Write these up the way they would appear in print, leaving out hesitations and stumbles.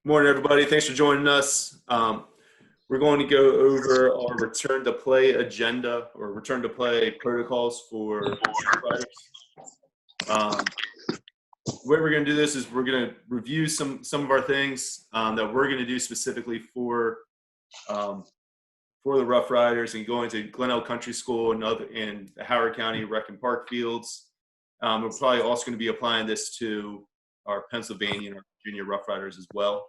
Morning, everybody. Thanks for joining us. We're going to go over our return to play agenda or return to play protocols for Roughriders. The way we're going to do this is we're going to review some of our things that we're going to do specifically for the Roughriders and going to Glenelg Country School and the Howard County Rec and Park fields. We're probably also going to be applying this to our Pennsylvania and our Virginia Roughriders as well.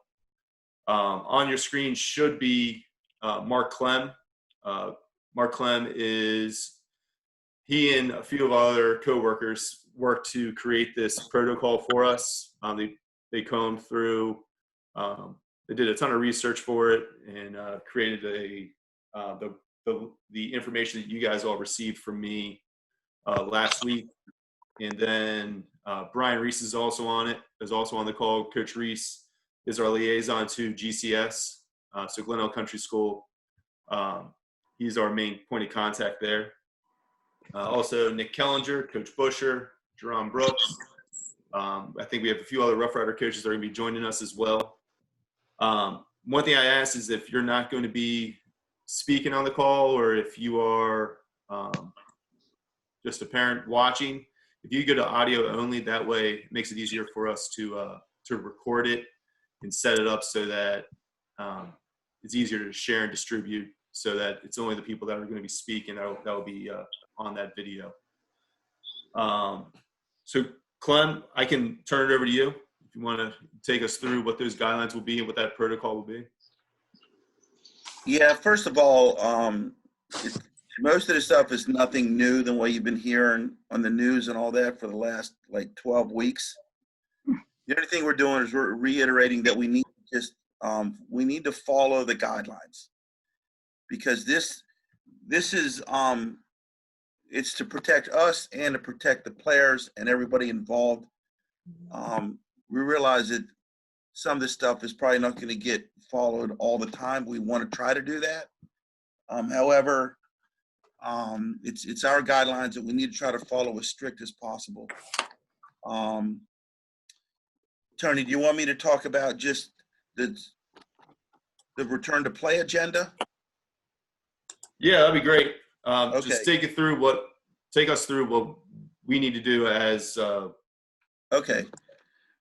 On your screen should be Mark Clem. Mark Clem he and a few of our other coworkers worked to create this protocol for us. They combed through, they did a ton of research for it and created the information that you guys all received from me last week. And then Brian Reese is also on the call. Coach Reese is our liaison to GCS, so Glenelg Country School. He's our main point of contact there. Also, Nick Kellinger, Coach Busher, Jerome Brooks. I think we have a few other Rough Rider coaches that are going to be joining us as well. One thing I ask is if you're not going to be speaking on the call, or if you are just a parent watching, if you go to audio only, that way it makes it easier for us to record it and set it up so that it's easier to share and distribute, so that it's only the people that are going to be speaking that will be on that video. So Clem, I can turn it over to you if you want to take us through what those guidelines will be and what that protocol will be. Yeah, first of all, most of the stuff is nothing new than what you've been hearing on the news and all that for the last 12 weeks. The only thing we're doing is we're reiterating that we need to follow the guidelines, because this is it's to protect us and to protect the players and everybody involved. We realize that some of this stuff is probably not going to get followed all the time. We want to try to do that. However, it's our guidelines that we need to try to follow as strict as possible. Tony, do you want me to talk about just the return to play agenda? Yeah, that'd be great. Okay. Just take us through what we need to do as okay.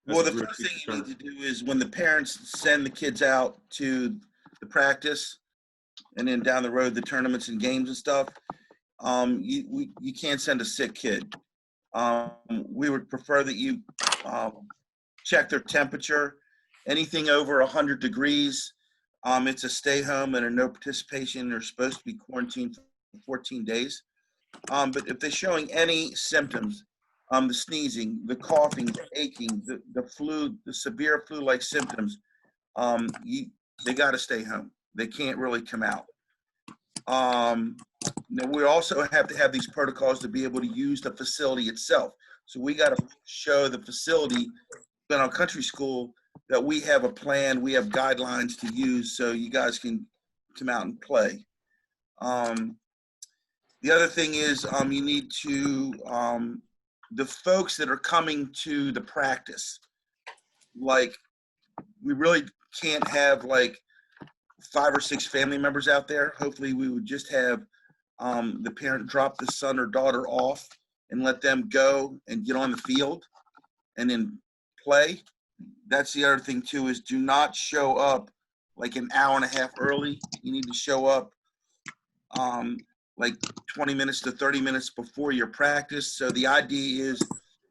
Well, the first thing you need to do is when the parents send the kids out to the practice and then down the road the tournaments and games and stuff, you can't send a sick kid. We would prefer that you check their temperature. Anything over 100 degrees, it's a stay home and a no participation. They're supposed to be quarantined for 14 days. But if they're showing any symptoms, the sneezing, the coughing, the aching, the flu, the severe flu-like symptoms, they got to stay home. They can't really come out. Now we also have to have these protocols to be able to use the facility itself. So we got to show the facility in our country school that we have a plan, we have guidelines to use so you guys can come out and play. The other thing is you need to, the folks that are coming to the practice, we really can't have 5 or 6 family members out there. Hopefully we would just have the parent drop the son or daughter off and let them go and get on the field and then play. That's the other thing too, is do not show up an hour and a half early. You need to show up 20 minutes to 30 minutes before your practice. So the idea is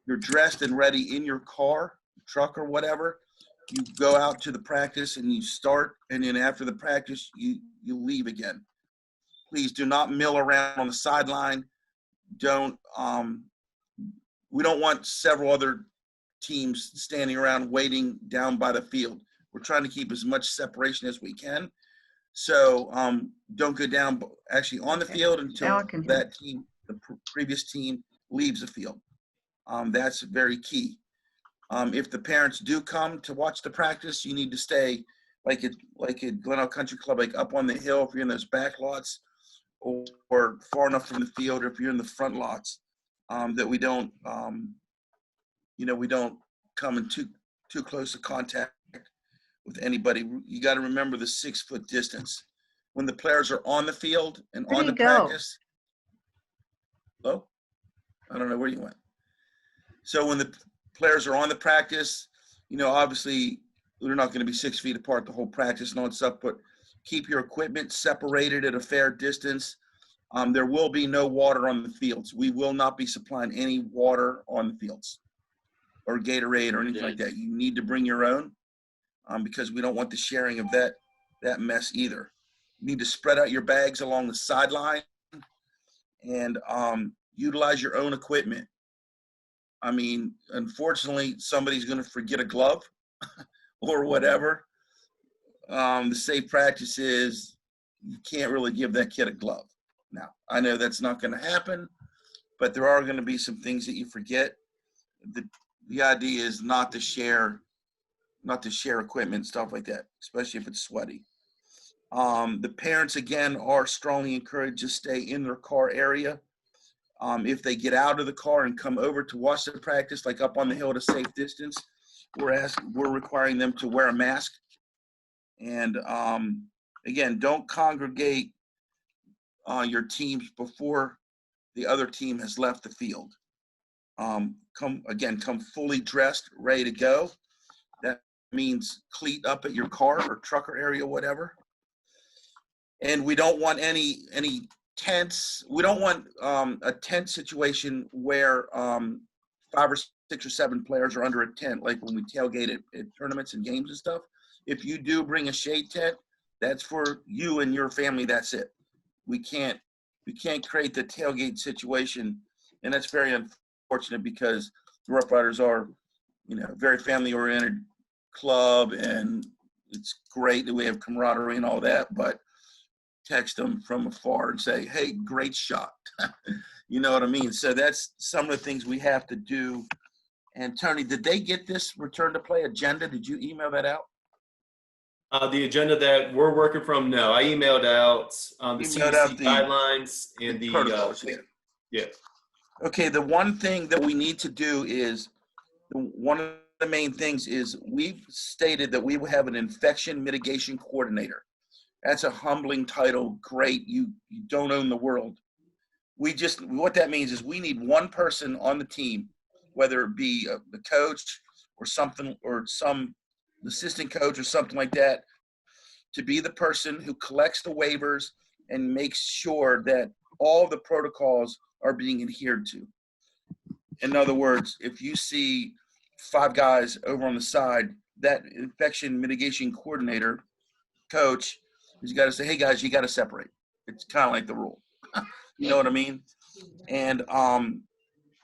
you're dressed and ready in your car, truck or whatever. You go out to the practice and you start, and then after the practice, you leave again. Please do not mill around on the sideline. We don't want several other teams standing around waiting down by the field. We're trying to keep as much separation as we can. So don't go down actually on the field until that team, the previous team, leaves the field. That's very key. If the parents do come to watch the practice, you need to stay like at Glenelg Country Club, up on the hill if you're in those back lots, or far enough from the field, or if you're in the front lots, that we don't we don't come in too close to contact with anybody. You got to remember the 6-foot distance. When the players are on the field and Where on do the you go? practice. Oh, I don't know where you went. So when the players are on the practice, obviously they're not going to be 6 feet apart the whole practice and all that stuff, but keep your equipment separated at a fair distance. There will be no water on the fields. We will not be supplying any water on the fields or Gatorade or anything like that. You need to bring your own because we don't want the sharing of that mess either. You need to spread out your bags along the sideline and utilize your own equipment. I mean, unfortunately, somebody's going to forget a glove or whatever. The safe practice is you can't really give that kid a glove. Now, I know that's not going to happen, but there are going to be some things that you forget. The idea is not to share equipment, stuff like that, especially if it's sweaty. The parents, again, are strongly encouraged to stay in their car area. If they get out of the car and come over to watch the practice, like up on the hill at a safe distance, we're requiring them to wear a mask. And again, don't congregate your teams before the other team has left the field. Come fully dressed, ready to go. That means cleat up at your car or trucker area, whatever. And we don't want any tents. We don't want a tent situation where 5 or 6 or 7 players are under a tent, like when we tailgate at tournaments and games and stuff. If you do bring a shade tent, that's for you and your family. That's it. We can't create the tailgate situation, and that's very unfortunate because the Roughriders are, a very family-oriented club, and it's great that we have camaraderie and all that. But text them from afar and say, "Hey, great shot." You know what I mean? So that's some of the things we have to do. And Tony, did they get this return to play agenda? Did you email that out? The agenda that we're working from, no. I emailed out the Emailed CDC out the guidelines and the protocols. yeah. Okay, the one thing that we need to do is, one of the main things is we've stated that we will have an infection mitigation coordinator. That's a humbling title. Great, you don't own the world. What that means is we need one person on the team, whether it be the coach or something, or some assistant coach or something like that, to be the person who collects the waivers and makes sure that all the protocols are being adhered to. In other words, if you see 5 guys over on the side, that infection mitigation coordinator coach has got to say, "Hey guys, you got to separate." It's kind of like the rule. You know what I mean? And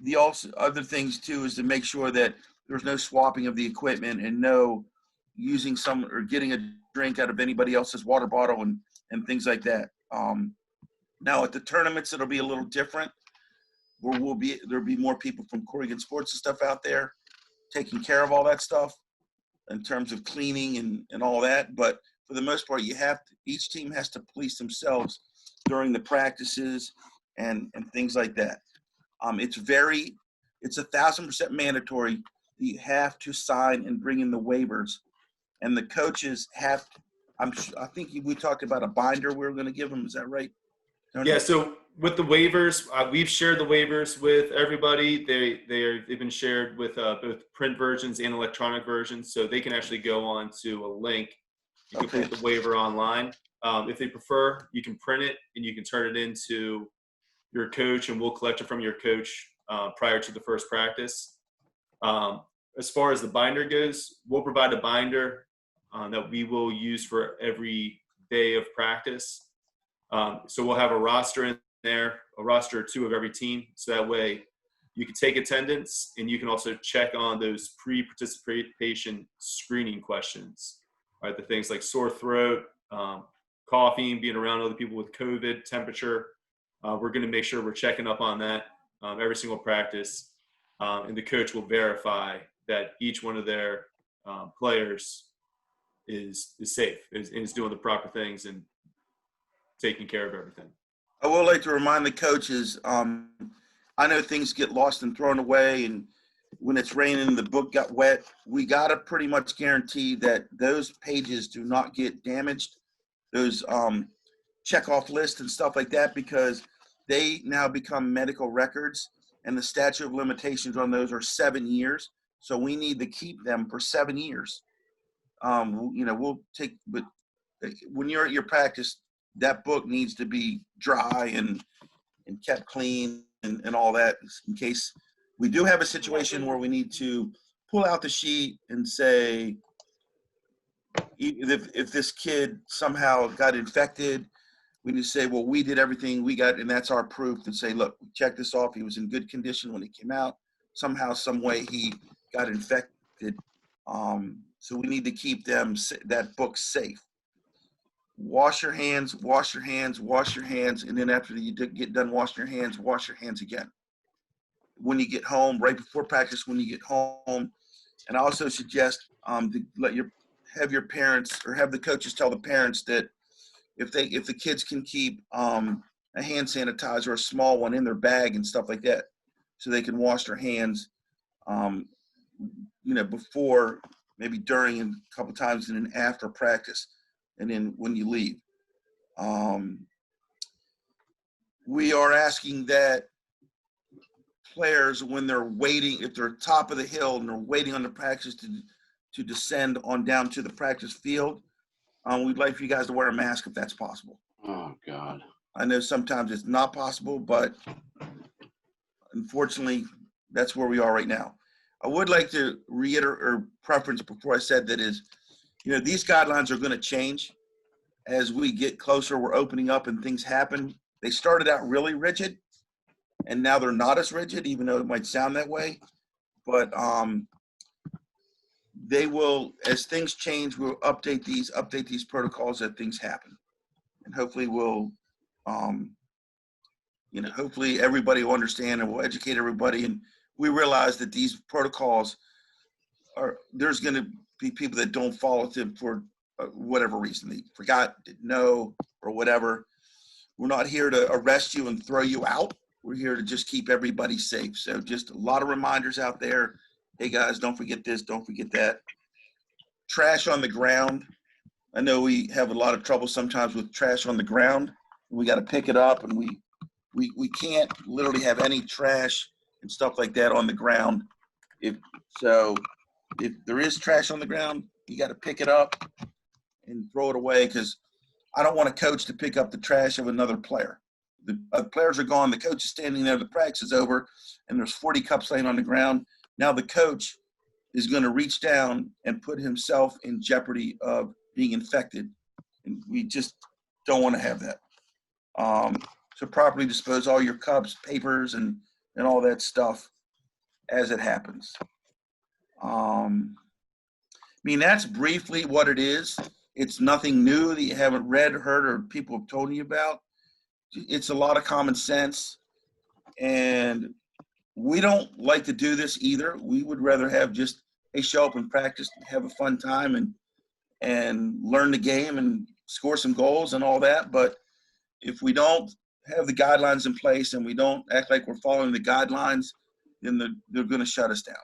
the also other things too is to make sure that there's no swapping of the equipment and no using some or getting a drink out of anybody else's water bottle and things like that. Now at the tournaments, it'll be a little different. There'll be more people from Corrigan Sports and stuff out there taking care of all that stuff in terms of cleaning and all that. But for the most part, each team has to police themselves during the practices and things like that. It's 1,000% mandatory that you have to sign and bring in the waivers, and the coaches have. I think we talked about a binder we were going to give them. Is that right, Tony? Yeah. So with the waivers, we've shared the waivers with everybody. They've been shared with both print versions and electronic versions, so they can actually go on to a link and complete the waiver online. If they prefer, you can print it and you can turn it into your coach, and we'll collect it from your coach prior to the first practice. As far as the binder goes, we'll provide a binder that we will use for every day of practice. So we'll have a roster in there, a roster or 2 of every team. So that way you can take attendance and you can also check on those pre-participation screening questions, right? The things like sore throat, coughing, being around other people with COVID, temperature. We're going to make sure we're checking up on that every single practice. And the coach will verify that each one of their players is safe, is doing the proper things and taking care of everything. I would like to remind the coaches, I know things get lost and thrown away, and when it's raining and the book got wet, we got to pretty much guarantee that those pages do not get damaged, those check off lists and stuff like that, because they now become medical records and the statute of limitations on those are 7 years. So we need to keep them for 7 years. We'll take, but when you're at your practice, that book needs to be dry and kept clean and all that, in case we do have a situation where we need to pull out the sheet and say, if this kid somehow got infected, we need to say, well, we did everything we got, and that's our proof to say, look, check this off. He was in good condition when he came out. Somehow, some way he got infected. So we need to keep that book safe. Wash your hands, wash your hands, wash your hands, and then after you get done washing your hands again. When you get home, right before practice, when you get home. And I also suggest to have your parents or have the coaches tell the parents that if the kids can keep a hand sanitizer, a small one, in their bag and stuff like that, so they can wash their hands, before, maybe during, and a couple times, and then after practice, and then when you leave. We are asking that players, when they're waiting, if they're top of the hill and they're waiting on the practice to descend on down to the practice field, we'd like for you guys to wear a mask if that's possible. Oh, God. I know sometimes it's not possible, but unfortunately, that's where we are right now. I would like to reiterate or preference before I said that is, these guidelines are going to change as we get closer. We're opening up and things happen. They started out really rigid, and now they're not as rigid, even though it might sound that way. But they will, as things change, we'll update these protocols as things happen, and hopefully we'll, hopefully everybody will understand, and we'll educate everybody. And we realize that these protocols there's going to be people that don't follow them for whatever reason. They forgot, didn't know, or whatever. We're not here to arrest you and throw you out. We're here to just keep everybody safe. So just a lot of reminders out there. Hey guys, don't forget this, don't forget that. Trash on the ground. I know we have a lot of trouble sometimes with trash on the ground. We got to pick it up, and we can't literally have any trash and stuff like that on the ground. If there is trash on the ground, you got to pick it up and throw it away, because I don't want a coach to pick up the trash of another player. The players are gone. The coach is standing there. The practice is over, and there's 40 cups laying on the ground. Now the coach is going to reach down and put himself in jeopardy of being infected, and we just don't want to have that. So properly dispose all your cups, papers, and all that stuff as it happens. That's briefly what it is. It's nothing new that you haven't read, heard, or people have told you about. It's a lot of common sense, and we don't like to do this either. We would rather have just, hey, show up and practice, have a fun time, and learn the game and score some goals and all that. But if we don't have the guidelines in place and we don't act like we're following the guidelines, then they're going to shut us down.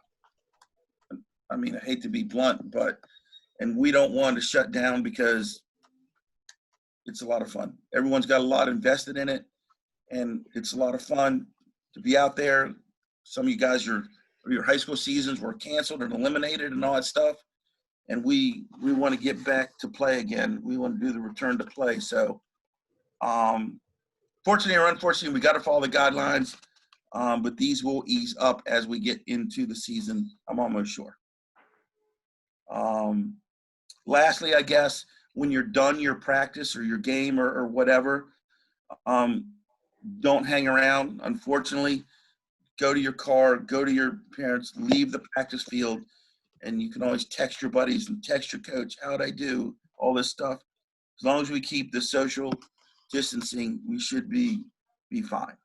I hate to be blunt, and we don't want to shut down because it's a lot of fun. Everyone's got a lot invested in it, and it's a lot of fun to be out there. Some of you guys, your high school seasons were canceled and eliminated and all that stuff, and we want to get back to play again. We want to do the return to play. So, fortunately or unfortunately, we got to follow the guidelines, but these will ease up as we get into the season, I'm almost sure. Lastly, I guess, when you're done your practice or your game or whatever, don't hang around. Unfortunately, go to your car, go to your parents, leave the practice field, and you can always text your buddies and text your coach, how'd I do, all this stuff. As long as we keep the social distancing, we should be fine.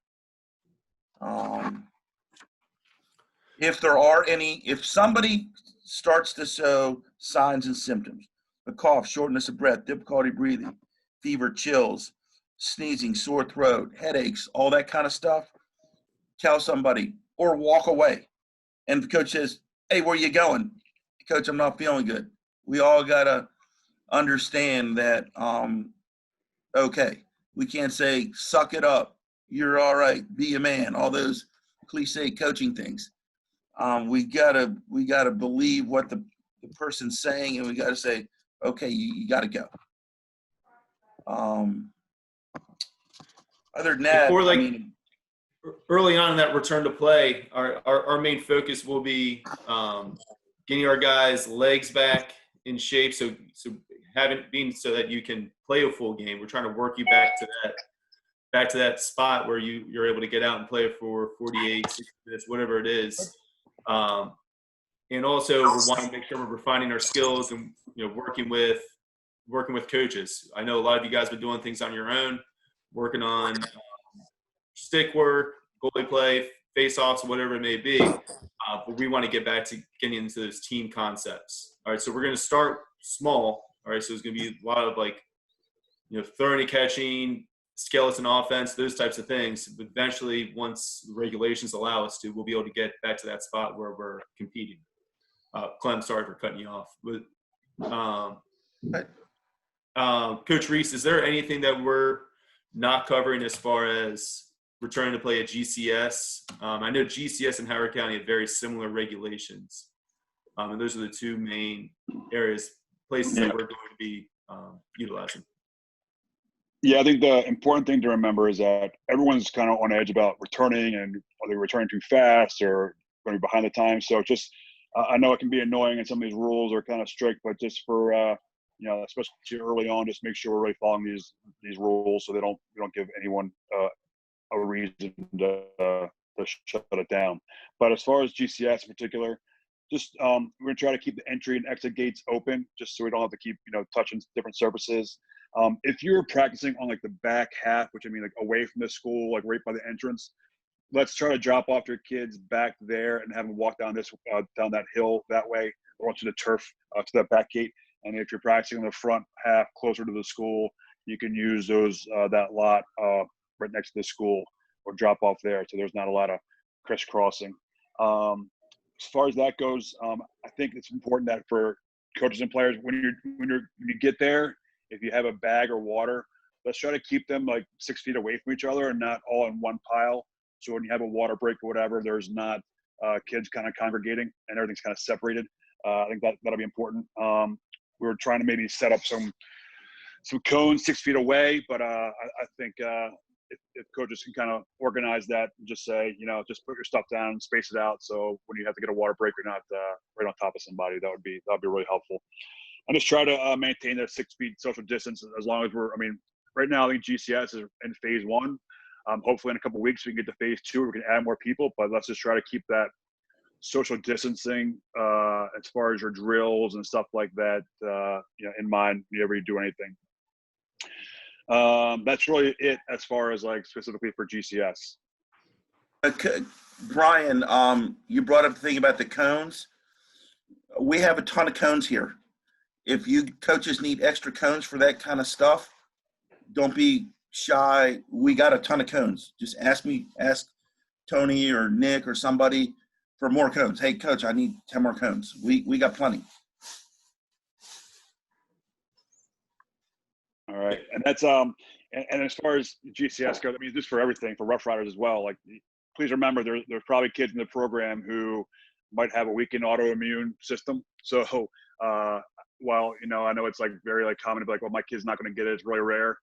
If somebody starts to show signs and symptoms, a cough, shortness of breath, difficulty breathing, fever, chills, sneezing, sore throat, headaches, all that kind of stuff, tell somebody or walk away. and the coach says, "Hey, where you going?" "Coach, I'm not feeling good." We all gotta understand that. Okay, we can't say "suck it up," "you're all right," "be a man," all those cliche coaching things. We gotta believe what the person's saying, and we gotta say, "Okay, you gotta go." Um, Other than And that, for I like mean, early on in that return to play, our main focus will be getting our guys' legs back in shape. So having been so that you can play a full game. We're trying to work you back to that spot where you're able to get out and play for 48, 60 minutes, whatever it is. And also we want to make sure we're refining our skills and working with coaches. I know a lot of you guys have been doing things on your own, working on stick work, goalie play, face-offs, whatever it may be. But we want to get back to getting into those team concepts. All right, so we're going to start small. All right, so it's going to be a lot of throwing and catching, skeleton offense, those types of things. But eventually, once the regulations allow us to, we'll be able to get back to that spot where we're competing. Clem, sorry for cutting you off. But Coach Reese, is there anything that we're not covering as far as returning to play at GCS? I know GCS and Howard County have very similar regulations, and those are the two main places that we're going to be utilizing. Yeah, I think the important thing to remember is that everyone's kind of on edge about returning, and are they returning too fast or going to be behind the time. So just, I know it can be annoying and some of these rules are kind of strict, but just for, especially early on, just make sure we're really following these rules so we don't give anyone a reason to shut it down. But as far as GCS in particular, just we're gonna try to keep the entry and exit gates open, just so we don't have to keep touching different surfaces. If you're practicing on like the back half, which I mean like away from the school, like right by the entrance, let's try to drop off your kids back there and have them walk down down that hill that way, or onto the turf to that back gate. And if you're practicing on the front half closer to the school, you can use that lot right next to the school, or drop off there, so there's not a lot of crisscrossing. As far as that goes, I think it's important that for coaches and players, when you get there, if you have a bag or water, let's try to keep them like 6 feet away from each other and not all in one pile. So when you have a water break or whatever, there's not kids kind of congregating and everything's kind of separated. I think that'll be important. We were trying to maybe set up some cones 6 feet away, but I think if coaches can kind of organize that and just say, just put your stuff down and space it out, so when you have to get a water break, you're not right on top of somebody. That'd be really helpful. And just try to maintain that 6 feet social distance as long as right now I think GCS is in phase 1. Hopefully in a couple of weeks we can get to phase 2. We can add more people, but let's just try to keep that social distancing as far as your drills and stuff like that in mind whenever you do anything. That's really it as far as like specifically for GCS. Brian, you brought up the thing about the cones. We have a ton of cones here. If you coaches need extra cones for that kind of stuff, don't be shy. We got a ton of cones. Just ask Tony or Nick or somebody for more cones. Hey, coach, I need 10 more cones. We got plenty. All right, and that's and as far as GCS goes, I mean, just for everything for Roughriders as well. Like, please remember, there's probably kids in the program who might have a weakened autoimmune system. So while I know it's like very like common to be like, well, my kid's not going to get it. It's really rare.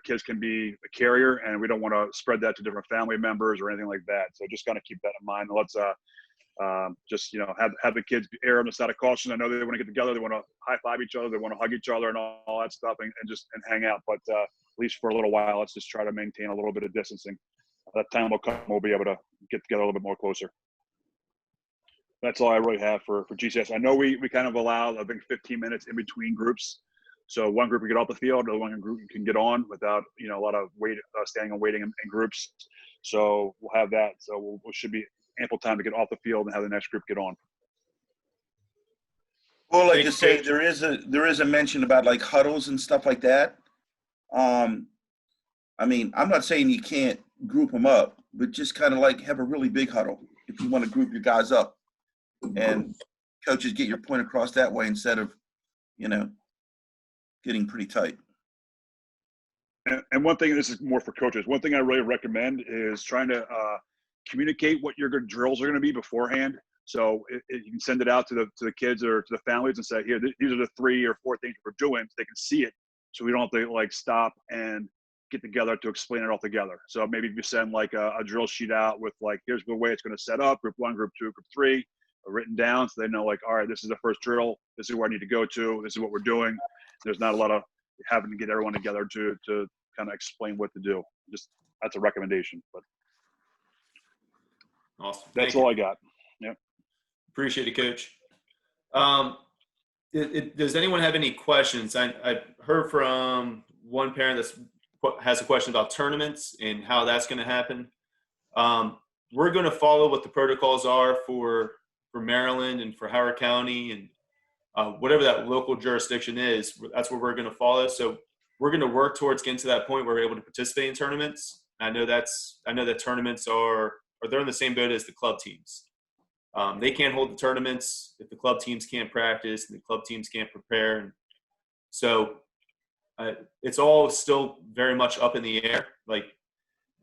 Kids can be a carrier, and we don't want to spread that to different family members or anything like that. So just kind of keep that in mind. Let's just have the kids err on the side of caution. I know they want to get together, they want to high five each other, they want to hug each other and all that stuff, and hang out. But at least for a little while, let's just try to maintain a little bit of distancing. That time will come, we'll be able to get together a little bit more closer. That's all I really have for GCS. I know we kind of allow, I think, 15 minutes in between groups. So one group can get off the field, the one group can get on without a lot of standing and waiting in groups. So we'll have that. So we should be ample time to get off the field and have the next group get on. Well, like you say, there is a mention about like huddles and stuff like that. I'm not saying you can't group them up, but just kind of like have a really big huddle. if you want to group your guys up, and coaches get your point across that way instead of, getting pretty tight. And one thing, this is more for coaches, one thing I really recommend is trying to communicate what your good drills are going to be beforehand. So you can send it out to the kids or to the families and say, here, these are the 3 or 4 things we're doing, so they can see it, so we don't have to like stop and get together to explain it all together. So maybe if you send like a drill sheet out with like, here's the way it's going to set up, group 1, group 2, group 3, written down, so they know like, all right, this is the first drill, this is where I need to go to, this is what we're doing. There's not a lot of having to get everyone together to kind of explain what to do. Just, that's a recommendation, but Awesome. that's all I got. Yep. Appreciate it, Coach. Does anyone have any questions? I heard from one parent that has a question about tournaments and how that's going to happen. We're going to follow what the protocols are for Maryland and for Howard County and whatever that local jurisdiction is. That's what we're going to follow. So we're going to work towards getting to that point where we're able to participate in tournaments. I know that tournaments they're in the same boat as the club teams. They can't hold the tournaments if the club teams can't practice and the club teams can't prepare. And so it's all still very much up in the air. Like,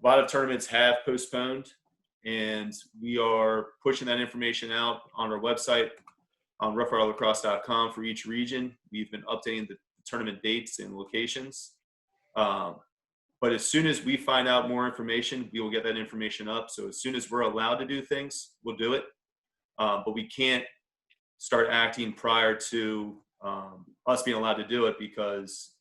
a lot of tournaments have postponed, and we are pushing that information out on our website on roughriderlacrosse.com for each region. We've been updating the tournament dates and locations. But as soon as we find out more information, we will get that information up. So as soon as we're allowed to do things, we'll do it. But we can't start acting prior to us being allowed to do it, because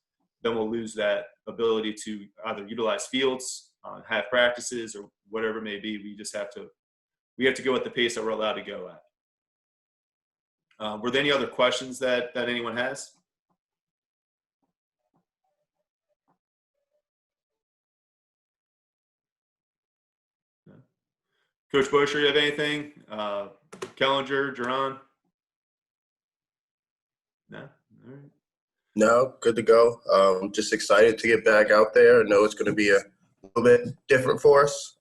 then we'll lose that ability to either utilize fields, have practices, or whatever it may be. We have to go at the pace that we're allowed to go at. Were there any other questions that anyone has? No. Coach Bosher, you have anything? Kellinger, Duran? No? All right. No, good to go. Just excited to get back out there. I know it's going to be a little bit different for us,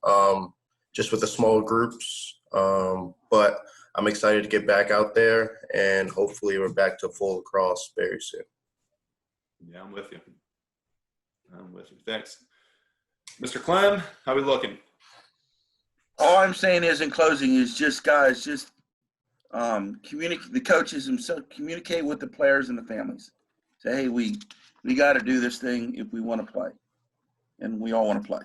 just with the small groups. But I'm excited to get back out there, and hopefully we're back to full lacrosse very soon. Yeah, I'm with you. Thanks. Mr. Clem, how we looking? All I'm saying is, in closing, is just, guys, just communicate. The coaches themselves communicate with the players and the families. Say, hey, we got to do this thing if we want to play, and we all want to play.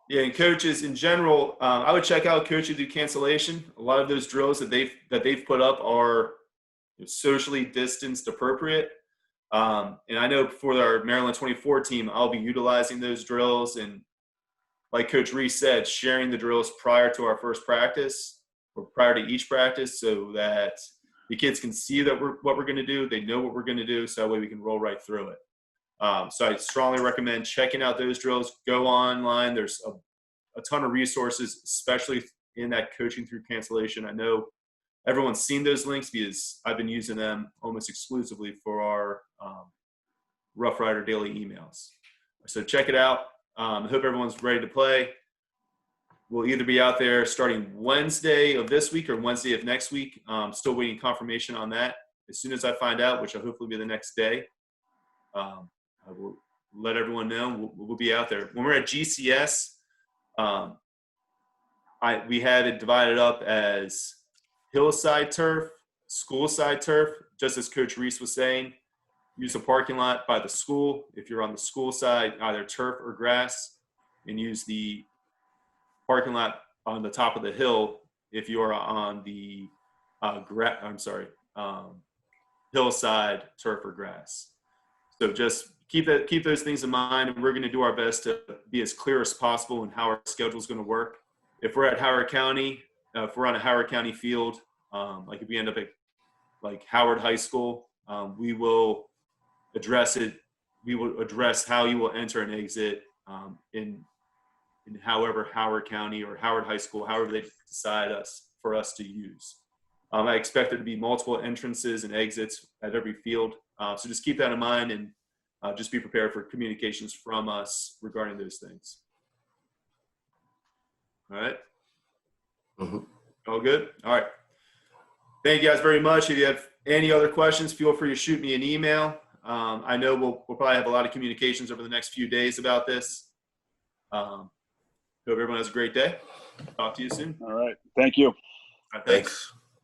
Yeah, and coaches in general, I would check out Coaches Do Cancellation. A lot of those drills that they've put up are socially distanced appropriate. And I know for our Maryland 24 team, I'll be utilizing those drills, and like Coach Reese said, sharing the drills prior to our first practice or prior to each practice, so that the kids can see that what we're going to do. They know what we're going to do, so that way we can roll right through it. So I strongly recommend checking out those drills. Go online. There's a ton of resources, especially in that Coaching Through Cancellation. I know everyone's seen those links because I've been using them almost exclusively for our Roughrider daily emails. So check it out. I hope everyone's ready to play. We'll either be out there starting Wednesday of this week or Wednesday of next week. Still waiting confirmation on that. As soon as I find out, which will hopefully be the next day, I will let everyone know. We'll be out there. When we're at GCS, we had it divided up as hillside turf, school-side turf, just as Coach Reese was saying. Use a parking lot by the school. If you're on the school side, either turf or grass, and use the parking lot on the top of the hill if you are on the hillside, turf, or grass. So just keep those things in mind, and we're going to do our best to be as clear as possible in how our schedule is going to work. If we're at Howard County, if we're on a Howard County field, like if we end up at like Howard High School, we will address it. We will address how you will enter and exit in however Howard County or Howard High School, however they decide for us to use. I expect there to be multiple entrances and exits at every field. So just keep that in mind, and just be prepared for communications from us regarding those things. All right. Mhm. All good? All right. Thank you guys very much. If you have any other questions, feel free to shoot me an email. I know we'll probably have a lot of communications over the next few days about this. Hope everyone has a great day. Talk to you soon. All right. Thank you. All right, thanks. Thanks.